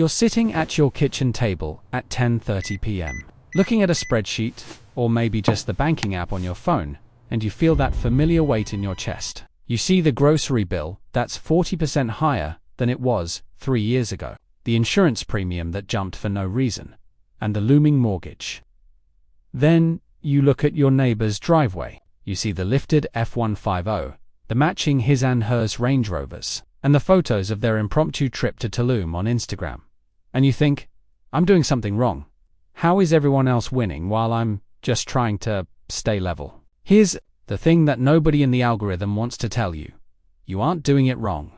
You're sitting at your kitchen table at 10:30 p.m., looking at a spreadsheet, or maybe just the banking app on your phone, and you feel that familiar weight in your chest. You see the grocery bill that's 40% higher than it was 3 years ago, the insurance premium that jumped for no reason, and the looming mortgage. Then you look at your neighbor's driveway. You see the lifted F-150, the matching his and hers Range Rovers, and the photos of their impromptu trip to Tulum on Instagram. And you think, I'm doing something wrong. How is everyone else winning while I'm just trying to stay level? Here's the thing that nobody in the algorithm wants to tell you. You aren't doing it wrong.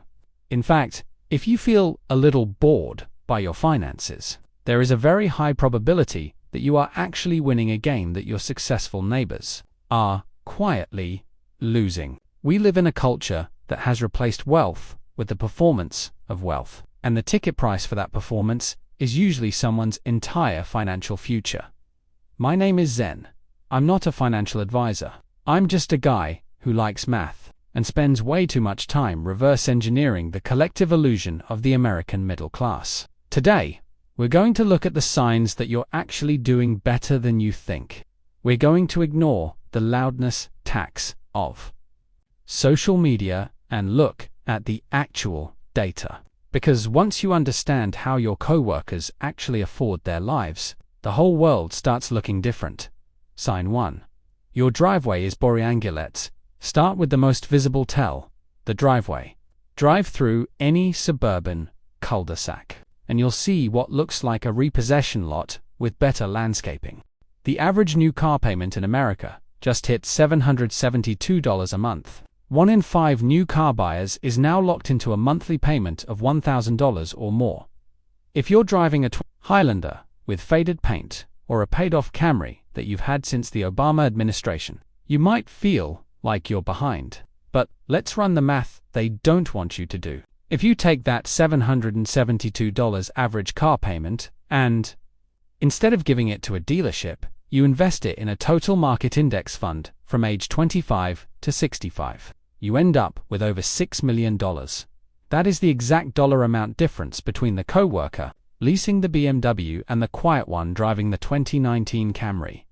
In fact, if you feel a little bored by your finances, there is a very high probability that you are actually winning a game that your successful neighbors are quietly losing. We live in a culture that has replaced wealth with the performance of wealth, and the ticket price for that performance is usually someone's entire financial future. My name is Zen. I'm not a financial advisor. I'm just a guy who likes math and spends way too much time reverse engineering the collective illusion of the American middle class. Today, we're going to look at the signs that you're actually doing better than you think. We're going to ignore the loudness tax of social media and look at the actual data. Because once you understand how your coworkers actually afford their lives, the whole world starts looking different. Sign 1. Your driveway is Boreangulets. Start with the most visible tell, the driveway. Drive through any suburban cul-de-sac, and you'll see what looks like a repossession lot with better landscaping. The average new car payment in America just hit $772 a month. 1 in 5 new car buyers is now locked into a monthly payment of $1,000 or more. If you're driving a Highlander with faded paint or a paid-off Camry that you've had since the Obama administration, you might feel like you're behind. But let's run the math they don't want you to do. If you take that $772 average car payment and, instead of giving it to a dealership, you invest it in a total market index fund from age 25 to 65, you end up with over $6 million. That is the exact dollar amount difference between the coworker leasing the BMW and the quiet one driving the 2019 Camry.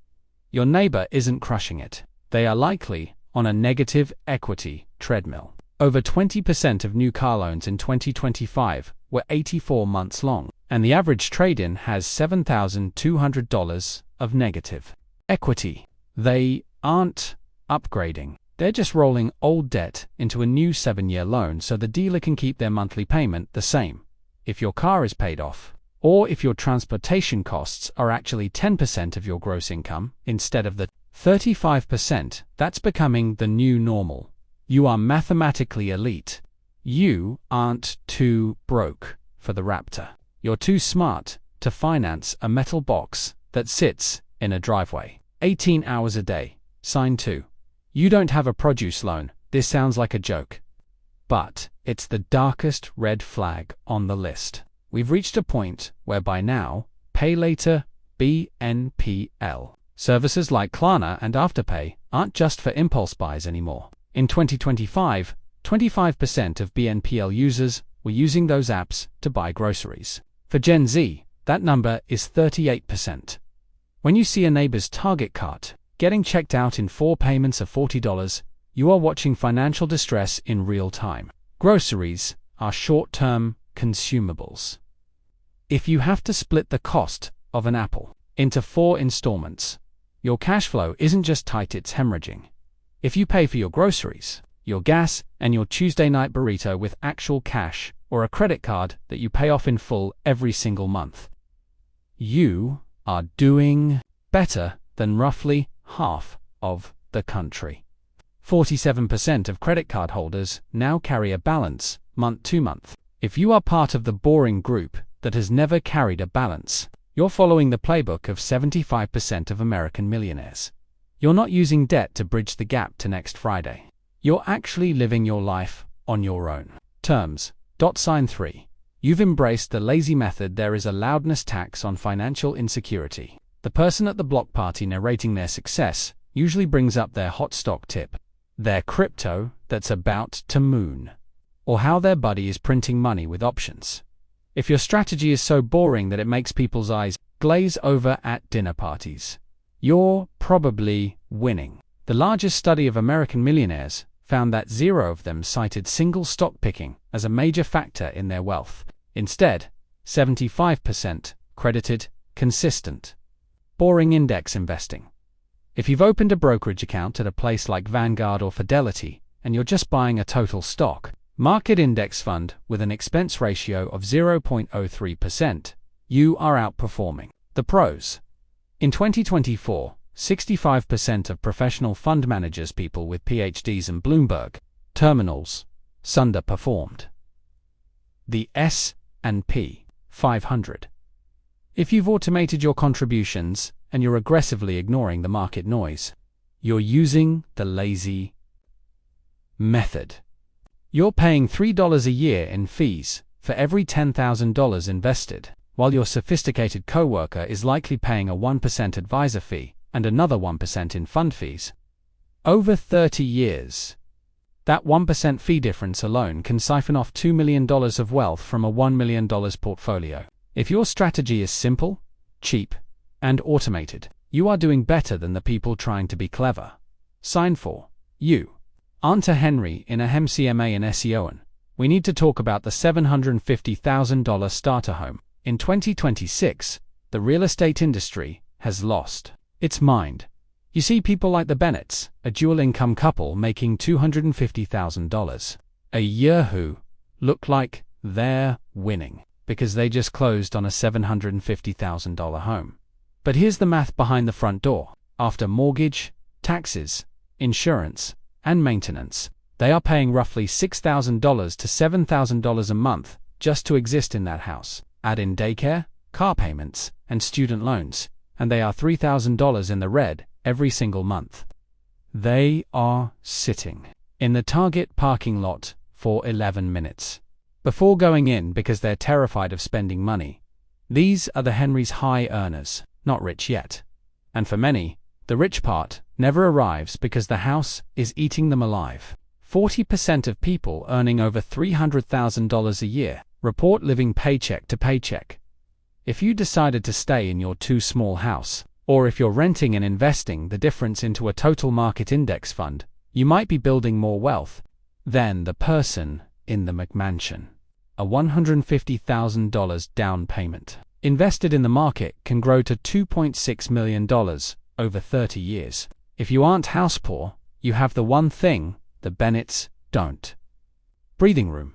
Your neighbor isn't crushing it. They are likely on a negative equity treadmill. Over 20% of new car loans in 2025 were 84 months long, and the average trade-in has $7,200 of negative equity. They aren't upgrading. They're just rolling old debt into a new 7-year loan so the dealer can keep their monthly payment the same. If your car is paid off, or if your transportation costs are actually 10% of your gross income instead of the 35% that's becoming the new normal, you are mathematically elite. You aren't too broke for the Raptor. You're too smart to finance a metal box that sits in a driveway 18 hours a day. Sign 2. You don't have a produce loan. This sounds like a joke, but it's the darkest red flag on the list. We've reached a point where by now, pay later, BNPL services like Klarna and Afterpay aren't just for impulse buys anymore. In 2025, 25% of BNPL users were using those apps to buy groceries. For Gen Z, that number is 38%. When you see a neighbor's Target cart getting checked out in 4 payments of $40, you are watching financial distress in real time. Groceries are short-term consumables. If you have to split the cost of an apple into 4 installments, your cash flow isn't just tight, it's hemorrhaging. If you pay for your groceries, your gas, and your Tuesday night burrito with actual cash or a credit card that you pay off in full every single month, you are doing better than roughly half of the country. 47% of credit card holders now carry a balance month to month. If you are part of the boring group that has never carried a balance, you're following the playbook of 75% of American millionaires. You're not using debt to bridge the gap to next Friday. You're actually living your life on your own terms. Sign 3. You've embraced the lazy method. There is a loudness tax on financial insecurity. The person at the block party narrating their success usually brings up their hot stock tip, their crypto that's about to moon, or how their buddy is printing money with options. If your strategy is so boring that it makes people's eyes glaze over at dinner parties, you're probably winning. The largest study of American millionaires found that 0 of them cited single stock picking as a major factor in their wealth. Instead, 75% credited consistent, boring index investing. If you've opened a brokerage account at a place like Vanguard or Fidelity and you're just buying a total stock market index fund with an expense ratio of 0.03%, you are outperforming the pros. In 2024, 65% of professional fund managers, people with PhDs and Bloomberg terminals, underperformed the S&P 500. If you've automated your contributions and you're aggressively ignoring the market noise, you're using the lazy method. You're paying $3 a year in fees for every $10,000 invested, while your sophisticated coworker is likely paying a 1% advisor fee and another 1% in fund fees. Over 30 years, that 1% fee difference alone can siphon off $2 million of wealth from a $1 million portfolio. If your strategy is simple, cheap, and automated, you are doing better than the people trying to be clever. Sign for you. Enter Henry in a HemCMA and SEO. We need to talk about the $750,000 starter home. In 2026, the real estate industry has lost its mind. You see people like the Bennetts, a dual-income couple making $250,000 a year who look like they're winning because they just closed on a $750,000 home. But here's the math behind the front door. After mortgage, taxes, insurance, and maintenance, they are paying roughly $6,000 to $7,000 a month just to exist in that house. Add in daycare, car payments, and student loans, and they are $3,000 in the red every single month. They are sitting in the Target parking lot for 11 minutes before going in because they're terrified of spending money. These are the Henry's high earners, not rich yet. And for many, the rich part never arrives because the house is eating them alive. 40% of people earning over $300,000 a year report living paycheck to paycheck. If you decided to stay in your too small house, or if you're renting and investing the difference into a total market index fund, you might be building more wealth than the person in the McMansion. A $150,000 down payment invested in the market can grow to $2.6 million over 30 years. If you aren't house poor, you have the one thing the Bennetts don't. Breathing room,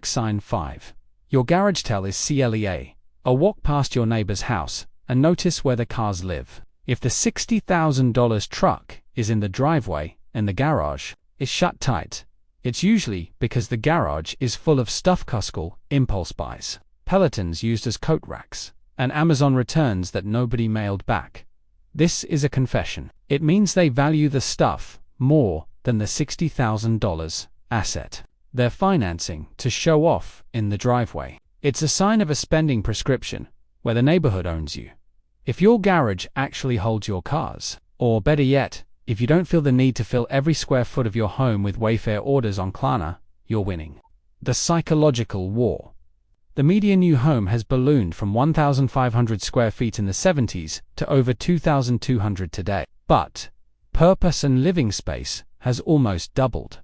*sign 5. Your garage tell is CLEA, or walk past your neighbor's house and notice where the cars live. If the $60,000 truck is in the driveway and the garage is shut tight, it's usually because the garage is full of stuff Costco impulse buys, Pelotons used as coat racks, and Amazon returns that nobody mailed back. This is a confession. It means they value the stuff more than the $60,000 asset they're financing to show off in the driveway. It's a sign of a spending prescription where the neighborhood owns you. If your garage actually holds your cars, or better yet, if you don't feel the need to fill every square foot of your home with Wayfair orders on Klarna, you're winning. The psychological war. The median new home has ballooned from 1,500 square feet in the 70s to over 2,200 today. But purpose and living space has almost doubled.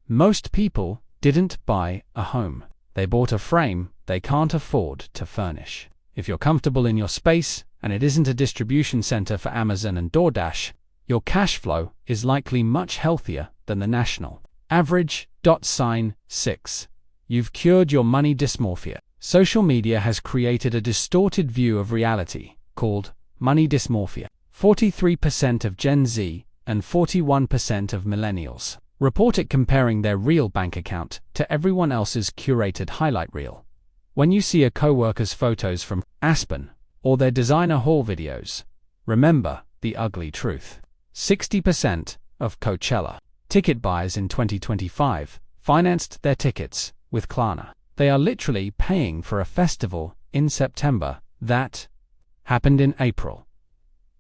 Most people didn't buy a home. They bought a frame they can't afford to furnish. If you're comfortable in your space and it isn't a distribution center for Amazon and DoorDash, your cash flow is likely much healthier than the national average. *sign 6. You've cured your money dysmorphia. Social media has created a distorted view of reality called money dysmorphia. 43% of Gen Z and 41% of millennials report it comparing their real bank account to everyone else's curated highlight reel. When you see a coworker's photos from Aspen or their designer haul videos, remember the ugly truth. 60% of Coachella ticket buyers in 2025 financed their tickets with Klarna. They are literally paying for a festival in September that happened in April.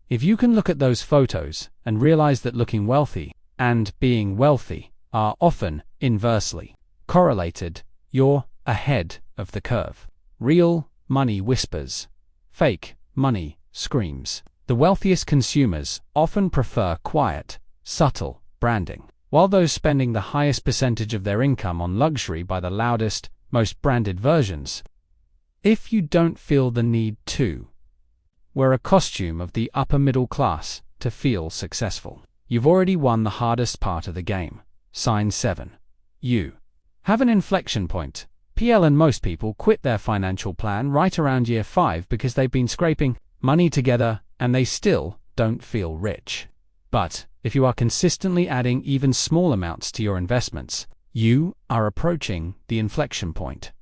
If you can look at those photos and realize that looking wealthy and being wealthy are often inversely correlated, you're ahead of the curve. Real money whispers. Fake money screams. The wealthiest consumers often prefer quiet, subtle branding, while those spending the highest percentage of their income on luxury buy the loudest, most branded versions. If you don't feel the need to wear a costume of the upper middle class to feel successful, you've already won the hardest part of the game. Sign 7. You have an inflection point. PL and most people quit their financial plan right around year 5 because they've been scraping money together and they still don't feel rich. But if you are consistently adding even small amounts to your investments, you are approaching the inflection point.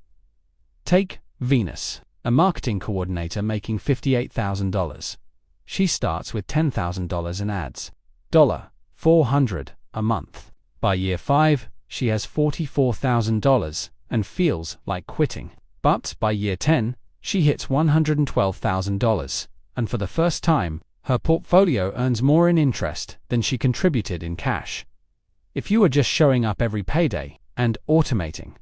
Take Venus, a marketing coordinator making $58,000. She starts with $10,000 in ads, $400 a month. By year 5, she has $44,000 and feels like quitting. But by year 10, she hits $112,000, and for the first time, her portfolio earns more in interest than she contributed in cash. If you are just showing up every payday and automating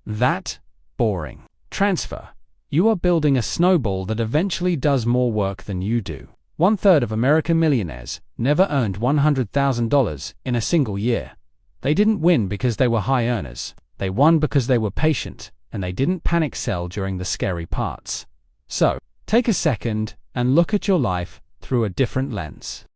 that boring transfer, you are building a snowball that eventually does more work than you do. 1/3 of American millionaires never earned $100,000 in a single year. They didn't win because they were high earners. They won because they were patient, and they didn't panic sell during the scary parts. So, take a second and look at your life through a different lens.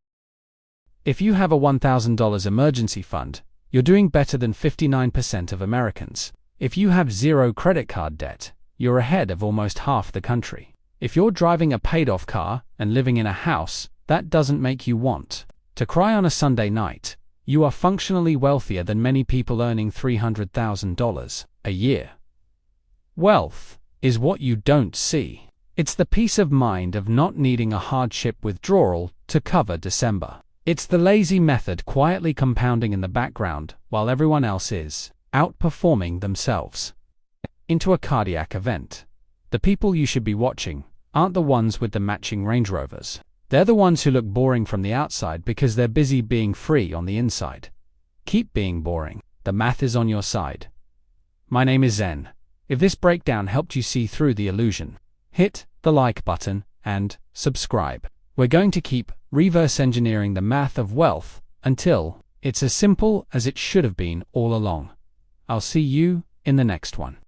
If you have a $1,000 emergency fund, you're doing better than 59% of Americans. If you have zero credit card debt, you're ahead of almost half the country. If you're driving a paid-off car and living in a house that doesn't make you want to cry on a Sunday night, you are functionally wealthier than many people earning $300,000 a year. Wealth is what you don't see. It's the peace of mind of not needing a hardship withdrawal to cover December. It's the lazy method quietly compounding in the background while everyone else is outperforming themselves into a cardiac event. The people you should be watching aren't the ones with the matching Range Rovers. They're the ones who look boring from the outside because they're busy being free on the inside. Keep being boring. The math is on your side. My name is Zen. If this breakdown helped you see through the illusion, hit the like button and subscribe. We're going to keep reverse engineering the math of wealth until it's as simple as it should have been all along. I'll see you in the next one.